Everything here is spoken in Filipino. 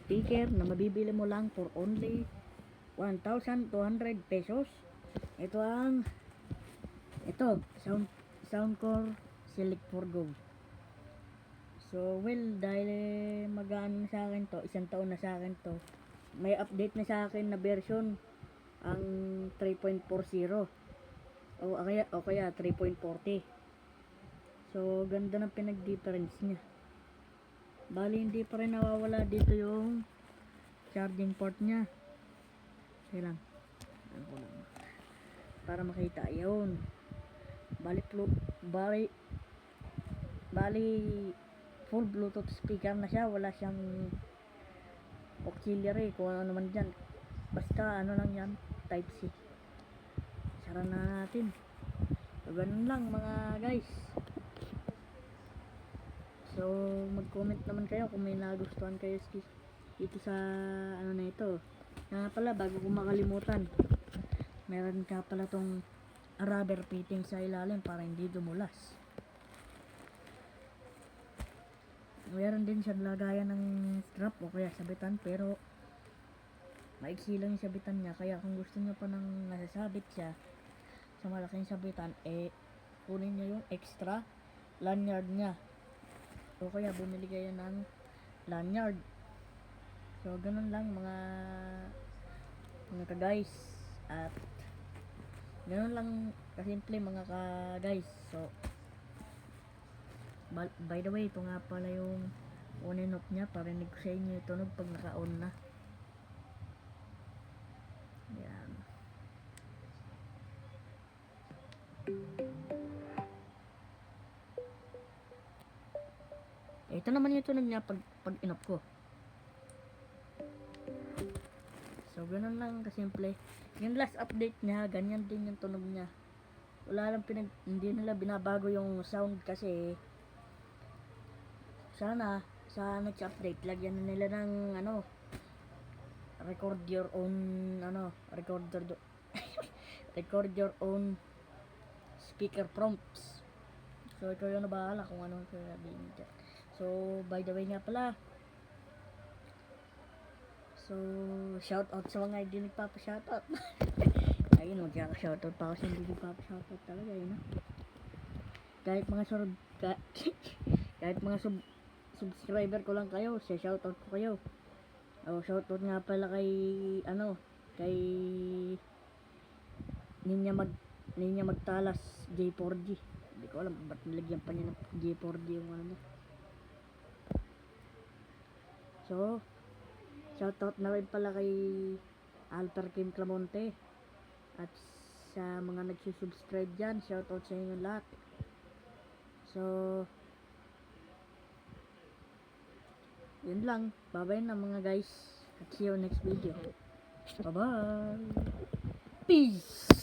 speaker na mabibili mo lang for only 1,200 pesos. Ito Soundcore Select 4 Go. So dahil magaan sa akin to, isang taon na sa akin to, may update na sa akin na version ang 3.40 o kaya 3.40. So ganda ng pinag-difference niya. Bali hindi pa rin nawawala dito yung charging port niya. Sige lang. Para makita yun. Bali full Bluetooth speaker na siya. Wala siyang auxiliary kung ano naman dyan. Basta ano lang yan, type C. Sara na natin. So ganun lang mga guys. So mag-comment naman kayo kung may nagustuhan kayo dito sa ano na ito. Nga pala, bago ko makalimutan, meron ka pala tong rubber fitting sa ilalim para hindi dumulas. Meron din siyang lagayan ng strap o kaya sabitan, pero maiksi lang yung sabitan niya. Kaya kung gusto niyo pa nang nasasabit siya sa malaking sabitan, kunin niyo yung extra lanyard niya. O kaya bumili kayo ng lanyard. So ganun lang mga ka-guys. At ganun lang kasimple mga ka-guys. So by the way, ito nga pala yung on and off niya. Parinig ko sa inyo yung tunog pag naka-on na. Yan. Ito naman yung tunog niya pag in-off ko. So ganun lang kasimple. Yung last update niya, ganyan din yung tunog niya. Wala lang hindi nila binabago yung sound kasi sana sa next update lagyan na nila ng record your own record your own speaker prompts. So ikaw yung nabahala kung ano sabihin dyan. So by the way nga pala, so shout out sa mga hindi nagpapa-shoutout. Ayun, magkaka-shoutout pa kasi hindi nagpapa-shoutout talaga yun. Kahit mga subscriber ko lang kayo, shoutout ko kayo. O shoutout nga pala kay Ninya Magtalas J4G. Hindi ko alam ba't nilagyan pa niya ng J4G yung ano. So shoutout na rin pala kay Alper Kim Clamonte at sa mga nagsusubscribe dyan, shoutout sa inyo lahat. So yun lang, bye bye na mga guys, at see you next video. Bye bye, peace.